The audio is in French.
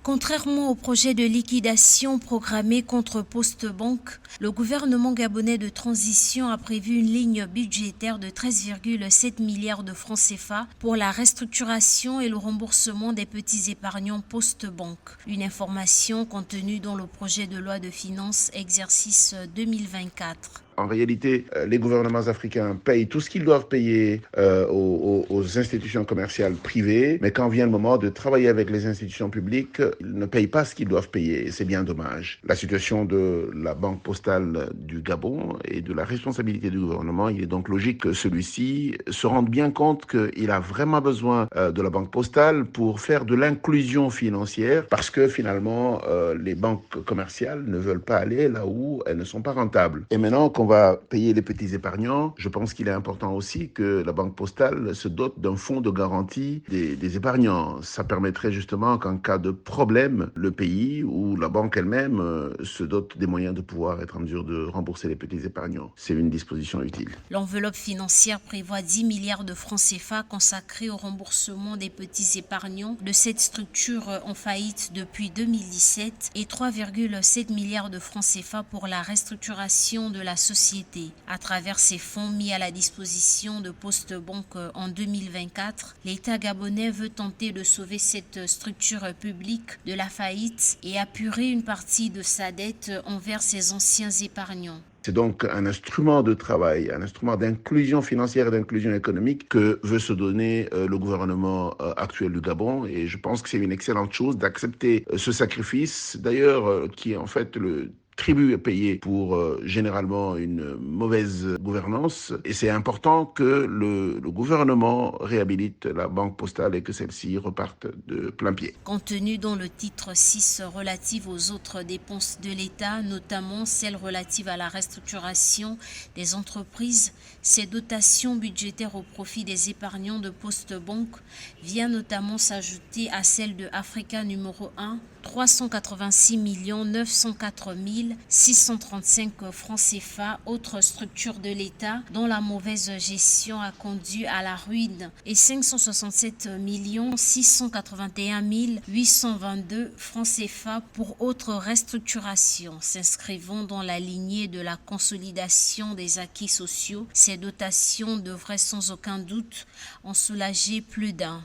Contrairement au projet de liquidation programmé contre Postbank, le gouvernement gabonais de transition a prévu une ligne budgétaire de 13,7 milliards de francs CFA pour la restructuration et le remboursement des petits épargnants Postbank. Une information contenue dans le projet de loi de finances exercice 2024. En réalité, les gouvernements africains payent tout ce qu'ils doivent payer aux institutions commerciales privées, mais quand vient le moment de travailler avec les institutions publiques, ils ne payent pas ce qu'ils doivent payer, et c'est bien dommage. La situation de la Banque postale du Gabon et de la responsabilité du gouvernement, il est donc logique que celui-ci se rende bien compte qu'il a vraiment besoin de la Banque postale pour faire de l'inclusion financière, parce que finalement, les banques commerciales ne veulent pas aller là où elles ne sont pas rentables. Et maintenant qu'on va payer les petits épargnants, je pense qu'il est important aussi que la Banque postale se dote d'un fonds de garantie des épargnants. Ça permettrait justement qu'en cas de problème, le pays ou la banque elle-même se dote des moyens de pouvoir être en mesure de rembourser les petits épargnants. C'est une disposition utile. L'enveloppe financière prévoit 10 milliards de francs CFA consacrés au remboursement des petits épargnants de cette structure en faillite depuis 2017 et 3,7 milliards de francs CFA pour la restructuration de la société. À travers ces fonds mis à la disposition de Postbank en 2024, l'État gabonais veut tenter de sauver cette structure publique de la faillite et apurer une partie de sa dette envers ses anciens épargnants. C'est donc un instrument de travail, un instrument d'inclusion financière et d'inclusion économique que veut se donner le gouvernement actuel du Gabon. Et je pense que c'est une excellente chose d'accepter ce sacrifice, d'ailleurs, qui est en fait le tribut payé pour généralement une mauvaise gouvernance. Et c'est important que le gouvernement réhabilite la banque postale et que celle-ci reparte de plein pied. Contenu dans le titre 6 relative aux autres dépenses de l'État, notamment celles relatives à la restructuration des entreprises, ces dotations budgétaires au profit des épargnants de Postbank viennent notamment s'ajouter à celle de Africa numéro 1, 386 904 635 francs CFA, autre structure de l'État dont la mauvaise gestion a conduit à la ruine, et 567 681 822 francs CFA pour autres restructurations. S'inscrivant dans la lignée de la consolidation des acquis sociaux, ces dotations devraient sans aucun doute en soulager plus d'un.